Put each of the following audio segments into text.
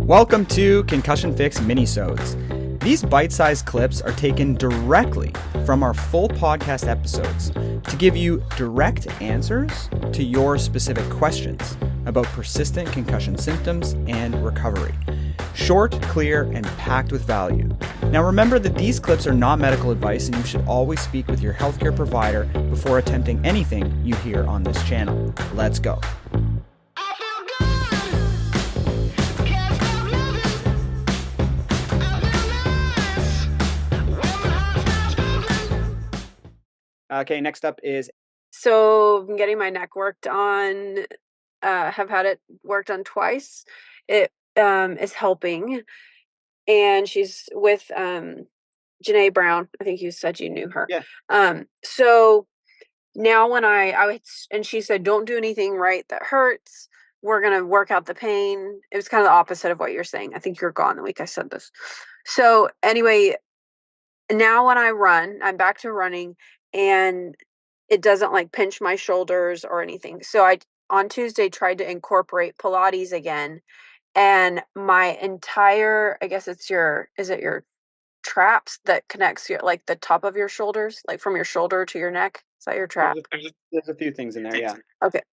Welcome to Concussion Fix Minisodes. These bite-sized clips are taken directly from our full podcast episodes to give you direct answers to your specific questions about persistent concussion symptoms and recovery. Short, clear, and packed with value. Now remember that these clips are not medical advice and you should always speak with your healthcare provider before attempting anything you hear on this channel. Let's go. Okay, next up is... So I'm getting my neck worked on, have had it worked on twice. It is helping. And she's with Janae Brown. I think you said you knew her. Yeah. So now when and she said, don't do anything right that hurts. We're going to work out the pain. It was kind of the opposite of what you're saying. I think you're gone the week I said this. So anyway, now when I run, I'm back to running and it doesn't like pinch my shoulders or anything. So I, on Tuesday, tried to incorporate Pilates again. And my entire, I guess is it your traps that connects your, like the top of your shoulders, like from your shoulder to your neck? Is that your trap? There's a few things in there, yeah.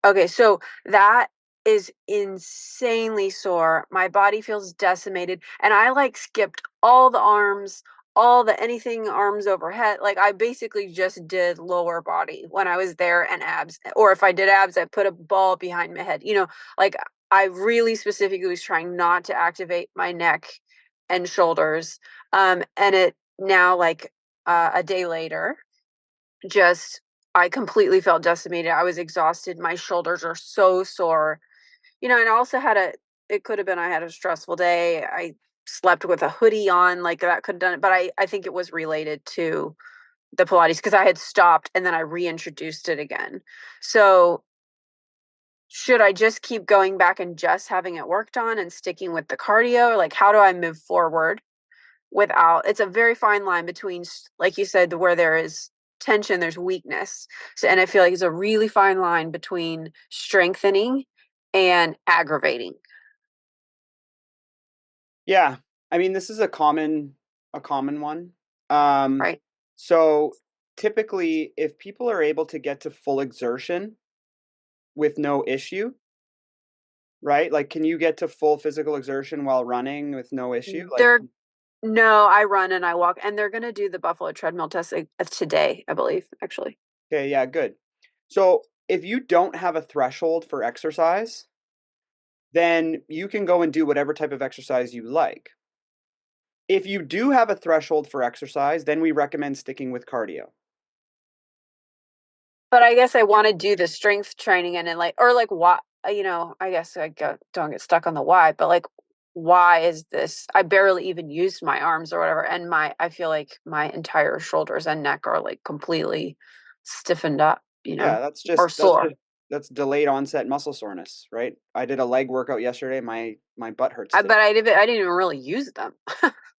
Okay. So that is insanely sore. My body feels decimated. And I like skipped all the arms, anything arms overhead. Like I basically just did lower body when I was there and abs. Or if I did abs, I put a ball behind my head. Like I really specifically was trying not to activate my neck and shoulders. And it now like a day later, I completely felt decimated. I was exhausted. My shoulders are so sore, and I also it could have been I had a stressful day. I slept with a hoodie on, like that could have done it. But I think it was related to the Pilates because I had stopped and then I reintroduced it again. So should I just keep going back and just having it worked on and sticking with the cardio? Like, how do I move forward without, it's a very fine line between, like you said, where there is tension, there's weakness. So, and I feel like it's a really fine line between strengthening and aggravating. Yeah. I mean, this is a common one. Right. So typically if people are able to get to full exertion with no issue, right? Like, can you get to full physical exertion while running with no issue? No, I run and I walk, and they're going to do the Buffalo treadmill test today, I believe, actually. Okay, yeah, good. So if you don't have a threshold for exercise, then you can go and do whatever type of exercise you like. If you do have a threshold for exercise, then we recommend sticking with cardio. But I guess I want to do the strength training and then why, I guess don't get stuck on the why, but like, why is this? I barely even used my arms or whatever. And I feel like my entire shoulders and neck are like completely stiffened up, Yeah, that's sore. That's delayed onset muscle soreness, right? I did a leg workout yesterday. My butt hurts. But I didn't even really use them.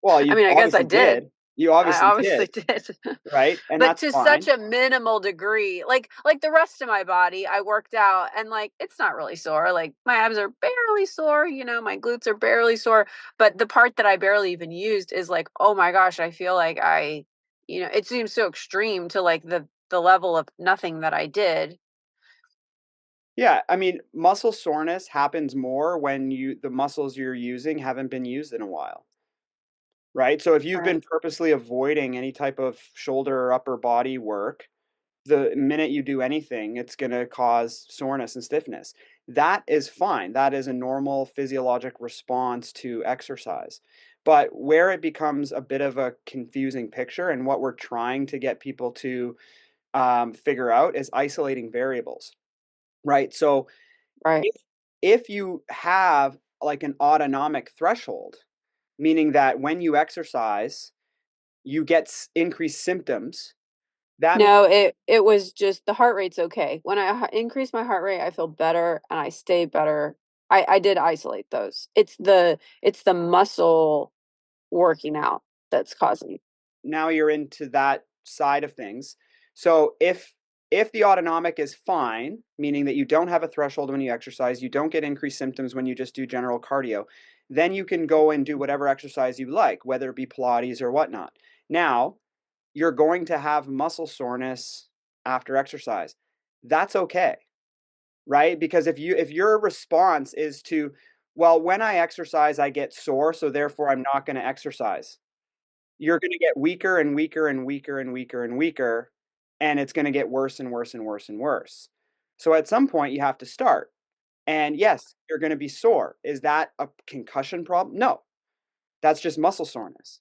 Well, I mean, I guess I did. You obviously did. Right? And but that's to fine. Such a minimal degree. Like the rest of my body, I worked out and like it's not really sore. Like my abs are barely sore, my glutes are barely sore. But the part that I barely even used is like, oh my gosh, I feel like it seems so extreme to like the level of nothing that I did. Yeah, I mean, muscle soreness happens more when the muscles you're using haven't been used in a while. Right? So if you've been purposely avoiding any type of shoulder or upper body work, the minute you do anything, it's going to cause soreness and stiffness. That is fine. That is a normal physiologic response to exercise. But where it becomes a bit of a confusing picture and what we're trying to get people to figure out is isolating variables, right? So if you have like an autonomic threshold, meaning that when you exercise, you get increased symptoms. It was just the heart rate's okay. When I increase my heart rate, I feel better and I stay better. I did isolate those. It's the muscle working out that's causing. Now you're into that side of things. So if the autonomic is fine, meaning that you don't have a threshold when you exercise, you don't get increased symptoms when you just do general cardio, Then you can go and do whatever exercise you like, whether it be Pilates or whatnot. Now, you're going to have muscle soreness after exercise. That's okay, right? Because if your response is to, well, when I exercise, I get sore, so therefore I'm not going to exercise. You're going to get weaker and weaker and weaker and weaker and weaker, and it's going to get worse and worse and worse and worse. So at some point, you have to start. And yes, you're going to be sore. Is that a concussion problem? No, that's just muscle soreness.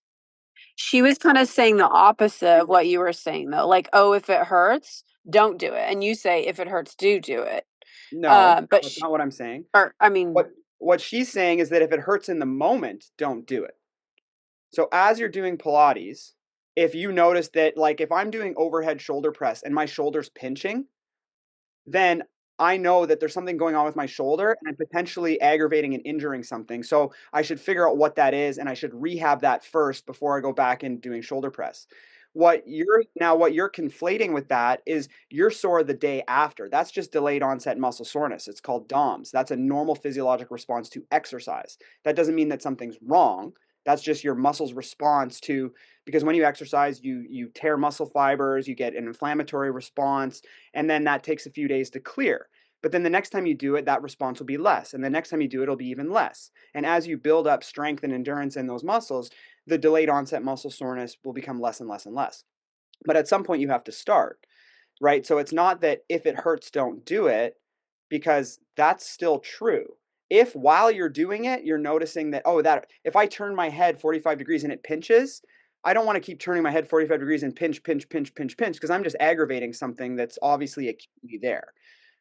She was kinda saying the opposite of what you were saying, though, like, "Oh, if it hurts, don't do it," and you say, "If it hurts, do it." No, But that's sh not what I'm saying. or I mean, What she's saying is that if it hurts in the moment, don't do it. So as you're doing Pilates, if you notice that, like, if I'm doing overhead shoulder press and my shoulder's pinching, then I know that there's something going on with my shoulder and I'm potentially aggravating and injuring something. So I should figure out what that is and I should rehab that first before I go back and doing shoulder press. What you're conflating with that is you're sore the day after. That's just delayed onset muscle soreness. It's called DOMS. That's a normal physiologic response to exercise. That doesn't mean that something's wrong. That's just your muscle's response to, because when you exercise, you tear muscle fibers, you get an inflammatory response, and then that takes a few days to clear. But then the next time you do it, that response will be less. And the next time you do it, it'll be even less. And as you build up strength and endurance in those muscles, the delayed onset muscle soreness will become less and less and less. But at some point, you have to start, right? So it's not that if it hurts, don't do it, because that's still true. If while you're doing it, you're noticing that, oh, that if I turn my head 45 degrees and it pinches, I don't want to keep turning my head 45 degrees and pinch, pinch, pinch, pinch, pinch, because I'm just aggravating something that's obviously acutely there,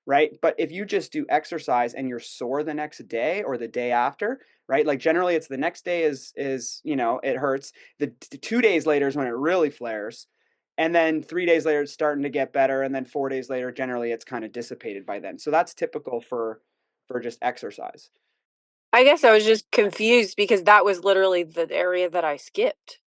right? But if you just do exercise and you're sore the next day or the day after, right? Like generally it's the next day is, it hurts. The 2 days later is when it really flares. And then 3 days later it's starting to get better. And then 4 days later, generally it's kind of dissipated by then. So that's typical for just exercise. I guess I was just confused because that was literally the area that I skipped.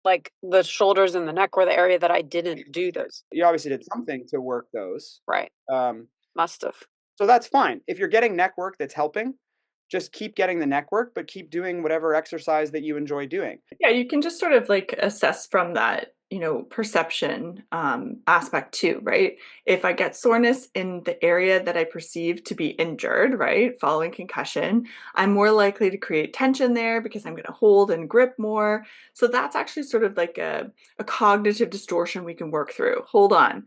Like, the shoulders and the neck were the area that I didn't do those. You obviously did something to work those. Right. Um, Must've. so that's fine. If you're getting neck work that's helping, just keep getting the neck work, but keep doing whatever exercise that you enjoy doing. Yeah, you can just sort of like assess from that, perception aspect too, right? If I get soreness in the area that I perceive to be injured, right, following concussion, I'm more likely to create tension there because I'm going to hold and grip more. So that's actually sort of like a cognitive distortion we can work through. Hold on.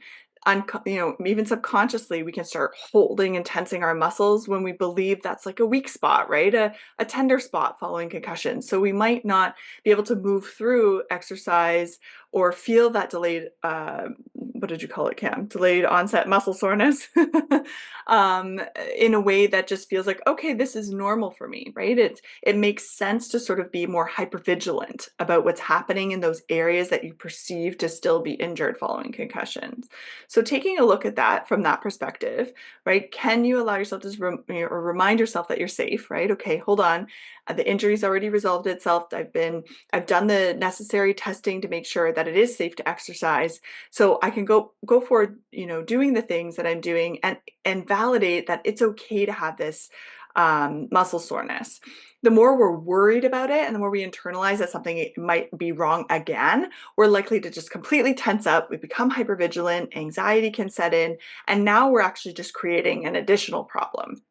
Even subconsciously, we can start holding and tensing our muscles when we believe that's like a weak spot, right? A tender spot following concussion. So we might not be able to move through exercise or feel that delayed, what did you call it, Cam? Delayed onset muscle soreness in a way that just feels like, okay, this is normal for me, right? It makes sense to sort of be more hypervigilant about what's happening in those areas that you perceive to still be injured following concussions. So taking a look at that from that perspective, right? Can you allow yourself to or remind yourself that you're safe, right? Okay, hold on. The injury's already resolved itself. I've done the necessary testing to make sure that it is safe to exercise. So I can go forward, doing the things that I'm doing and validate that it's okay to have this muscle soreness. The more we're worried about it and the more we internalize that something might be wrong again, we're likely to just completely tense up. We become hypervigilant, anxiety can set in, and now we're actually just creating an additional problem.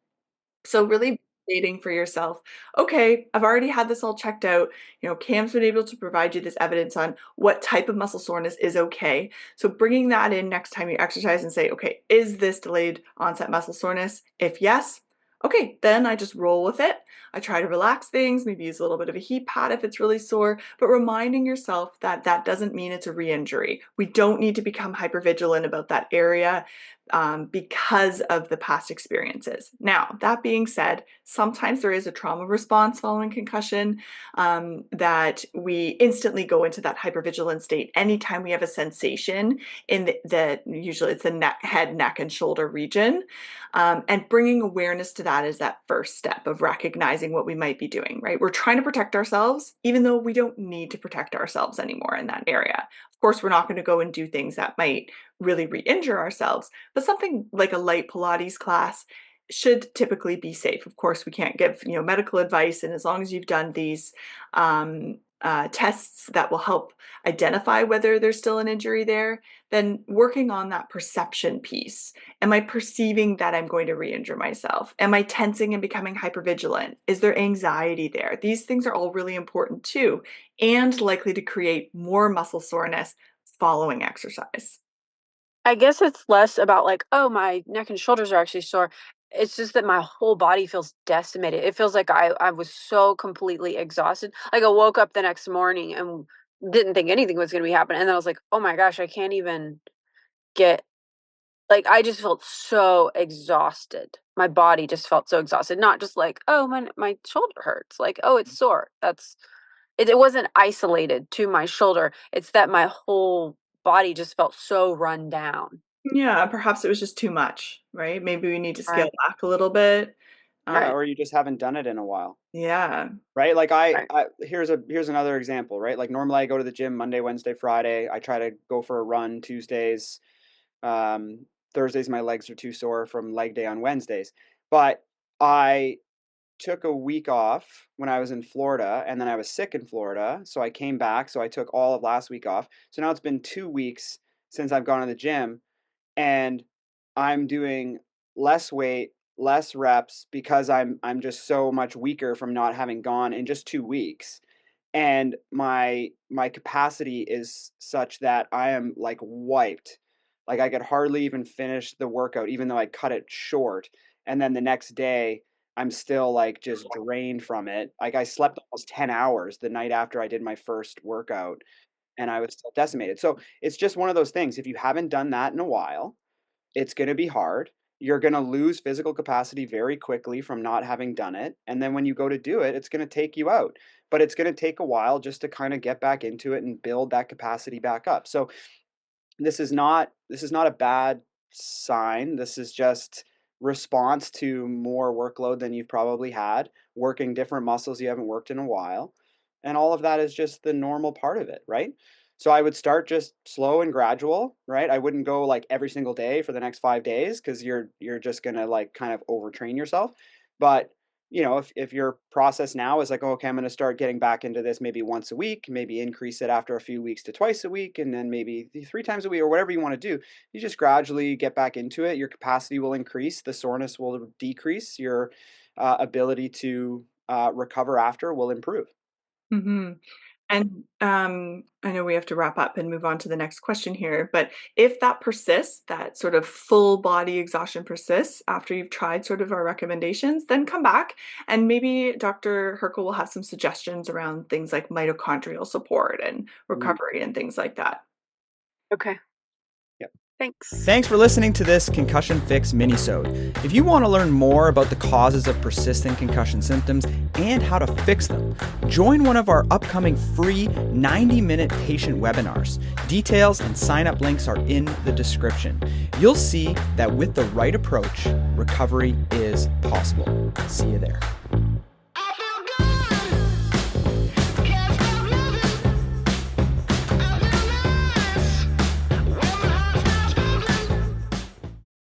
So really stating for yourself, okay, I've already had this all checked out. Cam's been able to provide you this evidence on what type of muscle soreness is okay. So bringing that in next time you exercise and say, okay, is this delayed onset muscle soreness? If yes, okay, then I just roll with it. I try to relax things, maybe use a little bit of a heat pad if it's really sore, but reminding yourself that that doesn't mean it's a re-injury. We don't need to become hypervigilant about that area because of the past experiences. Now, that being said, sometimes there is a trauma response following concussion that we instantly go into that hypervigilant state anytime we have a sensation in usually it's the head, neck, and shoulder region. And bringing awareness to that is that first step of recognizing what we might be doing, right? We're trying to protect ourselves, even though we don't need to protect ourselves anymore in that area. Of course, we're not going to go and do things that might really re-injure ourselves, but something like a light Pilates class should typically be safe. Of course, we can't give, medical advice, and as long as you've done these tests that will help identify whether there's still an injury there, then working on that perception piece. Am I perceiving that I'm going to re-injure myself? Am I tensing and becoming hypervigilant? Is there anxiety there? These things are all really important too, and likely to create more muscle soreness following exercise. I guess it's less about like, "Oh, my neck and shoulders are actually sore." It's just that my whole body feels decimated. It feels like I was so completely exhausted. Like, I woke up the next morning and didn't think anything was gonna be happening, and then I was like, "Oh my gosh, I can't even get." Like, I just felt so exhausted. My body just felt so exhausted, not just like, "Oh, my shoulder hurts." Like, "Oh, it's sore." It wasn't isolated to my shoulder. It's that my whole body just felt so run down. Yeah, perhaps it was just too much, right? Maybe we need to scale Right, back a little bit. Yeah, right, or you just haven't done it in a while. Yeah. Right? Like right. here's another example, right? Like normally I go to the gym Monday, Wednesday, Friday. I try to go for a run Tuesdays. Um, Thursdays my legs are too sore from leg day on Wednesdays. But I took a week off when I was in Florida, and then I was sick in Florida, so I came back, so I took all of last week off. So now it's been 2 weeks since I've gone to the gym, and I'm doing less weight, less reps because I'm just so much weaker from not having gone in just 2 weeks. And my capacity is such that I am like wiped. Like I could hardly even finish the workout even though I cut it short. And then the next day I'm still like just drained from it. Like I slept almost 10 hours the night after I did my first workout and I was still decimated. So it's just one of those things. If you haven't done that in a while, it's gonna be hard. You're gonna lose physical capacity very quickly from not having done it, and then when you go to do it, it's gonna take you out. But it's gonna take a while just to kinda get back into it and build that capacity back up. So this is not a bad sign. This is just response to more workload than you've probably had, working different muscles you haven't worked in a while. And all of that is just the normal part of it, right? So I would start just slow and gradual, right? I wouldn't go like every single day for the next 5 days because you're just gonna like kind of overtrain yourself. But if your process now is like, oh, okay, I'm going to start getting back into this maybe once a week, maybe increase it after a few weeks to twice a week, and then maybe 3 times a week or whatever you want to do. You just gradually get back into it. Your capacity will increase, the soreness will decrease, your ability to recover after will improve. Mhm. And, I know we have to wrap up and move on to the next question here, but if that persists, that sort of full body exhaustion persists after you've tried sort of our recommendations, then come back and maybe Dr. Herkel will have some suggestions around things like mitochondrial support and Mm, recovery and things like that. Okay, yep. thanks. Thanks for listening to this Concussion Fix Minisode. If you want to learn more about the causes of persistent concussion symptoms and how to fix them, join one of our upcoming free 90-minute patient webinars. Details and sign-up links are in the description. You'll see that with the right approach, recovery is possible. See you there.